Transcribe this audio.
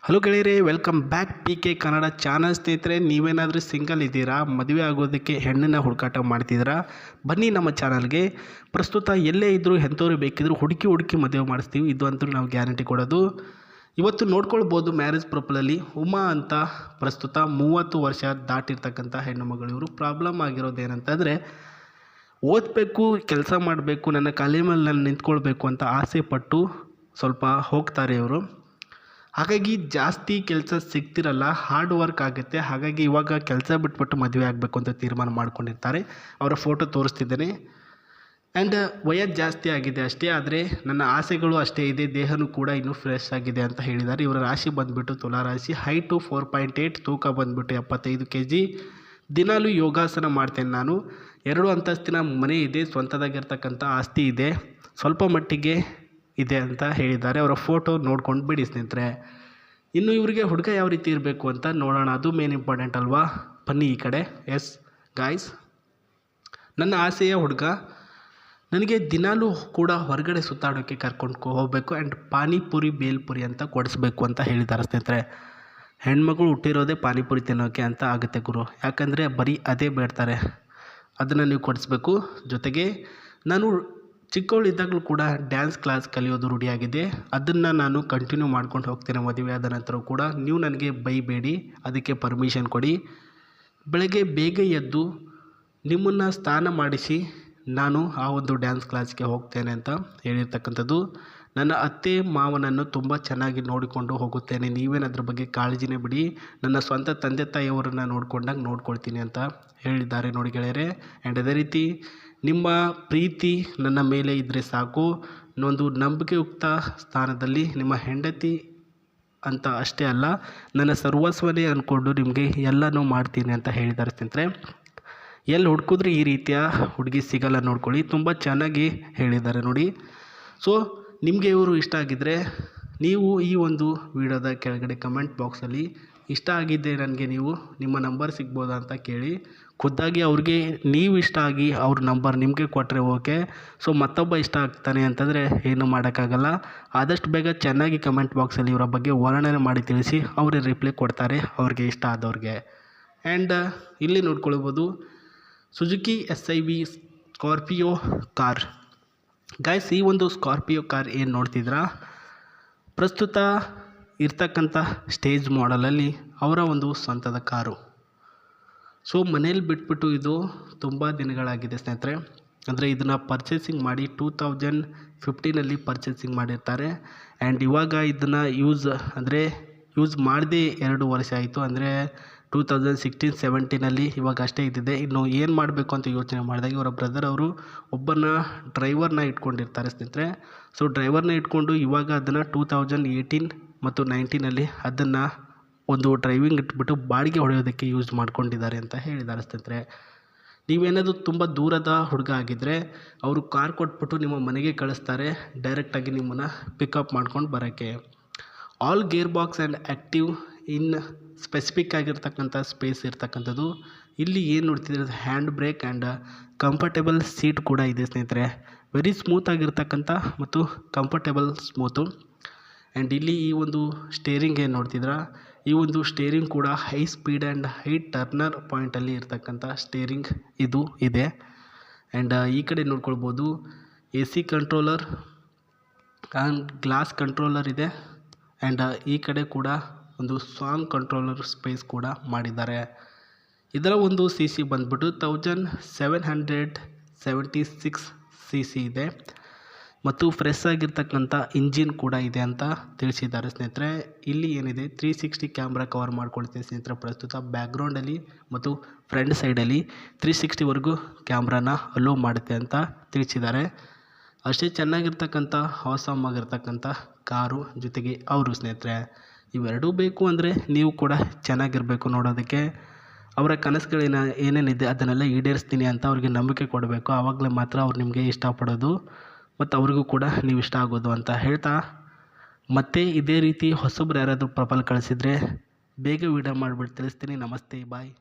Hello ಗೆಳೆಯರೇ, welcome back P K Kannada channel. ಸ್ನೇಹಿತರೆ, ನೀವೇನಾದರೂ ಸಿಂಗಲ್ ಇದ್ದೀರಾ, ಮದುವೆ ಆಗೋದಕ್ಕೆ ಹೆಣ್ಣನ್ನು ಹುಡುಕಾಟ ಮಾಡ್ತಿದ್ದೀರಾ, ಬನ್ನಿ ನಮ್ಮ ಚಾನಲ್ಗೆ. ಪ್ರಸ್ತುತ ಎಲ್ಲೇ ಇದ್ದರೂ ಎಂಥವ್ರು ಬೇಕಿದ್ದರೂ ಹುಡುಕಿ ಮದುವೆ ಮಾಡಿಸ್ತೀವಿ. ಇದು ಅಂತೂ ನಾವು ಗ್ಯಾರಂಟಿ ಕೊಡೋದು. ಇವತ್ತು ನೋಡ್ಕೊಳ್ಬೋದು ಮ್ಯಾರೇಜ್ ಪ್ರೊಫೈಲಲ್ಲಿ ಉಮಾ ಅಂತ ಪ್ರಸ್ತುತ 30 ವರ್ಷ ದಾಟಿರ್ತಕ್ಕಂಥ ಹೆಣ್ಣು ಮಗಳು. ಇವರು ಪ್ರಾಬ್ಲಮ್ ಆಗಿರೋದು ಏನಂತಂದರೆ, ಓದಬೇಕು, ಕೆಲಸ ಮಾಡಬೇಕು, ನನ್ನ ಕಾಲ ಮೇಲೆ ನಾನು ನಿಂತ್ಕೊಳ್ಬೇಕು ಅಂತ ಆಸೆ ಪಟ್ಟು ಸ್ವಲ್ಪ ಹೋಗ್ತಾರೆ ಇವರು. ಹಾಗಾಗಿ ಜಾಸ್ತಿ ಕೆಲಸ ಸಿಗ್ತಿರಲ್ಲ, ಹಾರ್ಡ್ ವರ್ಕ್ ಆಗುತ್ತೆ. ಹಾಗಾಗಿ ಇವಾಗ ಕೆಲಸ ಬಿಟ್ಬಿಟ್ಟು ಮದುವೆ ಆಗಬೇಕು ಅಂತ ತೀರ್ಮಾನ ಮಾಡ್ಕೊಂಡಿರ್ತಾರೆ. ಅವರ ಫೋಟೋ ತೋರಿಸ್ತಿದ್ದೇನೆ. ಆ್ಯಂಡ್ ವಯಸ್ಸು ಜಾಸ್ತಿ ಆಗಿದೆ ಅಷ್ಟೇ, ಆದರೆ ನನ್ನ ಆಸೆಗಳು ಅಷ್ಟೇ ಇದೆ, ದೇಹನೂ ಕೂಡ ಇನ್ನೂ ಫ್ರೆಶ್ ಆಗಿದೆ ಅಂತ ಹೇಳಿದ್ದಾರೆ. ಇವರ ರಾಶಿ ಬಂದುಬಿಟ್ಟು ತುಲಾ ರಾಶಿ. ಹೈಟು 4.8, ತೂಕ ಬಂದುಬಿಟ್ಟು 75 kg. ದಿನಾಲೂ ಯೋಗಾಸನ ಮಾಡ್ತೇನೆ ನಾನು. 2 ಅಂತಸ್ತಿನ ಮನೆ ಇದೆ, ಸ್ವಂತದಾಗಿರ್ತಕ್ಕಂಥ ಆಸ್ತಿ ಇದೆ, ಸ್ವಲ್ಪ ಮಟ್ಟಿಗೆ ಇದೆ ಅಂತ ಹೇಳಿದ್ದಾರೆ. ಅವರ ಫೋಟೋ ನೋಡ್ಕೊಂಡು ಬಿಡಿ ಸ್ನೇಹಿತರೆ. ಇನ್ನು ಇವರಿಗೆ ಹುಡುಗ ಯಾವ ರೀತಿ ಇರಬೇಕು ಅಂತ ನೋಡೋಣ, ಅದು ಮೇನ್ ಇಂಪಾರ್ಟೆಂಟ್ ಅಲ್ವಾ. ಬನ್ನಿ ಈ ಕಡೆ. ಎಸ್ ಗಾಯ್ಸ್, ನನ್ನ ಆಸೆಯ ಹುಡುಗ ನನಗೆ ದಿನಾಲೂ ಕೂಡ ಹೊರಗಡೆ ಸುತ್ತಾಡೋಕ್ಕೆ ಕರ್ಕೊಂಡು ಹೋಗಬೇಕು ಆ್ಯಂಡ್ ಪಾನಿಪುರಿ ಬೇಲ್ಪುರಿ ಅಂತ ಕೊಡಿಸ್ಬೇಕು ಅಂತ ಹೇಳಿದ್ದಾರೆ ಸ್ನೇಹಿತರೆ. ಹೆಣ್ಮಗಳು ಹುಟ್ಟಿರೋದೇ ಪಾನಿಪುರಿ ತಿನ್ನೋಕ್ಕೆ ಅಂತ ಆಗುತ್ತೆ ಗುರು, ಯಾಕಂದರೆ ಬರೀ ಅದೇ ಬೇಡ್ತಾರೆ, ಅದನ್ನು ನೀವು ಕೊಡಿಸ್ಬೇಕು. ಜೊತೆಗೆ ನಾನು ಚಿಕ್ಕವಳಿದ್ದಾಗಲೂ ಕೂಡ ಡ್ಯಾನ್ಸ್ ಕ್ಲಾಸ್ ಕಲಿಯೋದು ರೂಢಿಯಾಗಿದೆ, ಅದನ್ನು ನಾನು ಕಂಟಿನ್ಯೂ ಮಾಡ್ಕೊಂಡು ಹೋಗ್ತೇನೆ ಮದುವೆ ಆದ ನಂತರ ಕೂಡ. ನೀವು ನನಗೆ ಬೈಬೇಡಿ, ಅದಕ್ಕೆ ಪರ್ಮಿಷನ್ ಕೊಡಿ. ಬೆಳಗ್ಗೆ ಬೇಗ ಎದ್ದು ನಿಮ್ಮನ್ನು ಸ್ನಾನ ಮಾಡಿಸಿ ನಾನು ಆ ಒಂದು ಡ್ಯಾನ್ಸ್ ಕ್ಲಾಸ್ಗೆ ಹೋಗ್ತೇನೆ ಅಂತ ಹೇಳಿರ್ತಕ್ಕಂಥದ್ದು. ನನ್ನ ಅತ್ತೆ ಮಾವನನ್ನು ತುಂಬ ಚೆನ್ನಾಗಿ ನೋಡಿಕೊಂಡು ಹೋಗುತ್ತೇನೆ, ನೀವೇನು ಅದ್ರ ಬಗ್ಗೆ ಕಾಳಜಿನೇ ಬಿಡಿ, ನನ್ನ ಸ್ವಂತ ತಂದೆ ತಾಯಿಯವರನ್ನು ನೋಡ್ಕೊಂಡಾಗ ನೋಡ್ಕೊಳ್ತೀನಿ ಅಂತ ಹೇಳಿದ್ದಾರೆ ನೋಡಿ ಗೆಳೆಯರೆ. ಆ್ಯಂಡ್ ಅದೇ ರೀತಿ ನಿಮ್ಮ ಪ್ರೀತಿ ನನ್ನ ಮೇಲೆ ಇದ್ದರೆ ಸಾಕು, ಒಂದು ನಂಬಿಕೆಯುಕ್ತ ಸ್ಥಾನದಲ್ಲಿ ನಿಮ್ಮ ಹೆಂಡತಿ ಅಂತ ಅಷ್ಟೇ ಅಲ್ಲ, ನನ್ನ ಸರ್ವಸ್ವನೇ ಅಂದ್ಕೊಂಡು ನಿಮಗೆ ಎಲ್ಲನೂ ಮಾಡ್ತೀನಿ ಅಂತ ಹೇಳಿದ್ದಾರೆ ಸ್ನೇಹಿತರೆ. ಎಲ್ಲಿ ಹುಡುಕಿದ್ರೆ ಈ ರೀತಿಯ ಹುಡುಗಿ ಸಿಗಲ್ಲ ನೋಡ್ಕೊಳ್ಳಿ, ತುಂಬ ಚೆನ್ನಾಗಿ ಹೇಳಿದ್ದಾರೆ ನೋಡಿ. ಸೊ ನಿಮಗೆ ಇವರು ಇಷ್ಟ ಆಗಿದ್ದರೆ ನೀವು ಈ ಒಂದು ವಿಡಿಯೋದ ಕೆಳಗಡೆ ಕಮೆಂಟ್ ಬಾಕ್ಸಲ್ಲಿ ಇಷ್ಟ ಆಗಿದ್ದರೆ ನನಗೆ ನೀವು ನಿಮ್ಮ ನಂಬರ್ ಸಿಗ್ಬೋದಾ ಅಂತ ಕೇಳಿ. ಖುದ್ದಾಗಿ ಅವ್ರಿಗೆ ನೀವು ಇಷ್ಟ ಆಗಿ ಅವ್ರ ನಂಬರ್ ನಿಮಗೆ ಕೊಟ್ಟರೆ ಓಕೆ. ಸೊ ಮತ್ತೊಬ್ಬ ಇಷ್ಟ ಆಗ್ತಾನೆ ಅಂತಂದರೆ ಏನು ಮಾಡೋಕ್ಕಾಗಲ್ಲ. ಆದಷ್ಟು ಬೇಗ ಚೆನ್ನಾಗಿ ಕಮೆಂಟ್ ಬಾಕ್ಸಲ್ಲಿ ಇವರ ಬಗ್ಗೆ ವರ್ಣನೆ ಮಾಡಿ ತಿಳಿಸಿ, ಅವರೇ ರಿಪ್ಲೈ ಕೊಡ್ತಾರೆ ಅವ್ರಿಗೆ ಇಷ್ಟ ಆದವ್ರಿಗೆ. ಆ್ಯಂಡ್ ಇಲ್ಲಿ ನೋಡ್ಕೊಳ್ಬೋದು Suzuki SIV Scorpio car. Guys, ಈ ಒಂದು ಸ್ಕಾರ್ಪಿಯೋ ಕಾರ್ ಏನು ನೋಡ್ತಿದ್ರಾ, ಪ್ರಸ್ತುತ ಇರ್ತಕ್ಕಂಥ ಸ್ಟೇಜ್ ಮಾಡೆಲಲ್ಲಿ ಅವರ ಒಂದು ಸ್ವಂತದ ಕಾರು. ಸೊ ಮನೇಲಿ ಬಿಟ್ಬಿಟ್ಟು ಇದು ತುಂಬ ದಿನಗಳಾಗಿದೆ ಸ್ನೇಹಿತರೆ. ಅಂದರೆ ಇದನ್ನು ಪರ್ಚೇಸಿಂಗ್ ಮಾಡಿ 2015 ಪರ್ಚೇಸಿಂಗ್ ಮಾಡಿರ್ತಾರೆ. ಆ್ಯಂಡ್ ಇವಾಗ ಇದನ್ನು ಯೂಸ್ ಮಾಡದೆ 2 ವರ್ಷ ಆಯಿತು, ಅಂದರೆ 2016-17 ಇವಾಗ ಅಷ್ಟೇ ಇದ್ದಿದೆ. ಇನ್ನು ಏನು ಮಾಡಬೇಕು ಅಂತ ಯೋಚನೆ ಮಾಡಿದಾಗ ಇವರ ಬ್ರದರ್ ಅವರು ಒಬ್ಬನ ಡ್ರೈವರ್ನ ಇಟ್ಕೊಂಡಿರ್ತಾರೆ ಸ್ನೇಹಿತರೆ. ಸೊ ಡ್ರೈವರ್ನ ಇಟ್ಕೊಂಡು ಇವಾಗ ಅದನ್ನು 2018 ಮತ್ತು 19 ಅದನ್ನು ಒಂದು ಡ್ರೈವಿಂಗ್ ಇಟ್ಬಿಟ್ಟು ಬಾಡಿಗೆ ಹೊಡೆಯೋದಕ್ಕೆ ಯೂಸ್ ಮಾಡ್ಕೊಂಡಿದ್ದಾರೆ ಅಂತ ಹೇಳಿದ್ದಾರೆ ಸ್ನೇಹಿತರೆ. ನೀವೇನಾದರೂ ತುಂಬ ದೂರದ ಹುಡುಗ ಆಗಿದ್ದರೆ ಅವರು ಕಾರ್ ಕೊಟ್ಬಿಟ್ಟು ನಿಮ್ಮ ಮನೆಗೆ ಕಳಿಸ್ತಾರೆ, ಡೈರೆಕ್ಟಾಗಿ ನಿಮ್ಮನ್ನು ಪಿಕಪ್ ಮಾಡ್ಕೊಂಡು ಬರೋಕ್ಕೆ. All gear box and active in specific ಆಗಿರ್ತಕ್ಕಂಥ ಸ್ಪೇಸ್ ಇರ್ತಕ್ಕಂಥದ್ದು. ಇಲ್ಲಿ ಏನು ನೋಡ್ತಿದ್ರೆ hand break and comfortable seat ಕೂಡ ಇದೆ ಸ್ನೇಹಿತರೆ. ವೆರಿ ಸ್ಮೂತ್ ಆಗಿರ್ತಕ್ಕಂಥ ಮತ್ತು ಕಂಫರ್ಟೇಬಲ್ ಸ್ಮೂತು. ಆ್ಯಂಡ್ ಇಲ್ಲಿ ಈ ಒಂದು ಸ್ಟೇರಿಂಗ್ ಏನು ನೋಡ್ತಿದ್ರ, ಈ ಒಂದು ಸ್ಟೇರಿಂಗ್ ಕೂಡ high speed and high turner ಪಾಯಿಂಟಲ್ಲಿ ಇರ್ತಕ್ಕಂಥ ಸ್ಟೇರಿಂಗ್ ಇದು ಇದೆ. ಆ್ಯಂಡ್ ಈ ಕಡೆ ನೋಡ್ಕೊಳ್ಬೋದು AC controller and glass controller ಇದೆ. ಆ್ಯಂಡ್ ಈ ಕಡೆ ಕೂಡ ಒಂದು ಸಾಂಗ್ ಕಂಟ್ರೋಲರ್ ಸ್ಪೇಸ್ ಕೂಡ ಮಾಡಿದ್ದಾರೆ. ಇದರ ಒಂದು CC ಬಂದ್ಬಿಟ್ಟು 1776 CC ಇದೆ ಮತ್ತು ಫ್ರೆಶ್ ಆಗಿರ್ತಕ್ಕಂಥ ಇಂಜಿನ್ ಕೂಡ ಇದೆ ಅಂತ ತಿಳಿಸಿದ್ದಾರೆ ಸ್ನೇಹಿತರೆ. ಇಲ್ಲಿ ಏನಿದೆ 360 ಕ್ಯಾಮ್ರಾ ಕವರ್ ಮಾಡ್ಕೊಳ್ತೇವೆ ಸ್ನೇಹಿತರೆ. ಪ್ರಸ್ತುತ ಬ್ಯಾಕ್ಗ್ರೌಂಡಲ್ಲಿ ಮತ್ತು ಫ್ರಂಟ್ ಸೈಡಲ್ಲಿ 360ವರೆಗೂ ಕ್ಯಾಮ್ರಾನ ಅಲೋ ಮಾಡುತ್ತೆ ಅಂತ ತಿಳಿಸಿದ್ದಾರೆ. ಅಷ್ಟೇ ಚೆನ್ನಾಗಿರ್ತಕ್ಕಂಥ ಹಾಸಮ್ ಆಗಿರ್ತಕ್ಕಂಥ ಕಾರು, ಜೊತೆಗೆ ಅವರು ಸ್ನೇಹಿತರೆ. ಇವೆರಡೂ ಬೇಕು ಅಂದರೆ ನೀವು ಕೂಡ ಚೆನ್ನಾಗಿರಬೇಕು ನೋಡೋದಕ್ಕೆ. ಅವರ ಕನಸುಗಳೇನ ಏನೇನಿದೆ ಅದನ್ನೆಲ್ಲ ಈಡೇರಿಸ್ತೀನಿ ಅಂತ ಅವ್ರಿಗೆ ನಂಬಿಕೆ ಕೊಡಬೇಕು, ಆವಾಗಲೇ ಮಾತ್ರ ಅವ್ರು ನಿಮಗೆ ಇಷ್ಟಪಡೋದು ಮತ್ತು ಅವ್ರಿಗೂ ಕೂಡ ನೀವು ಇಷ್ಟ ಆಗೋದು ಅಂತ ಹೇಳ್ತಾ, ಮತ್ತೆ ಇದೇ ರೀತಿ ಹೊಸಬ್ರು ಯಾರಾದರೂ ಪ್ರೊಫೈಲ್ ಕಳಿಸಿದರೆ ಬೇಗ ವಿಡಿಯೋ ಮಾಡಿಬಿಟ್ಟು ತಿಳಿಸ್ತೀನಿ. ನಮಸ್ತೆ, ಬಾಯ್.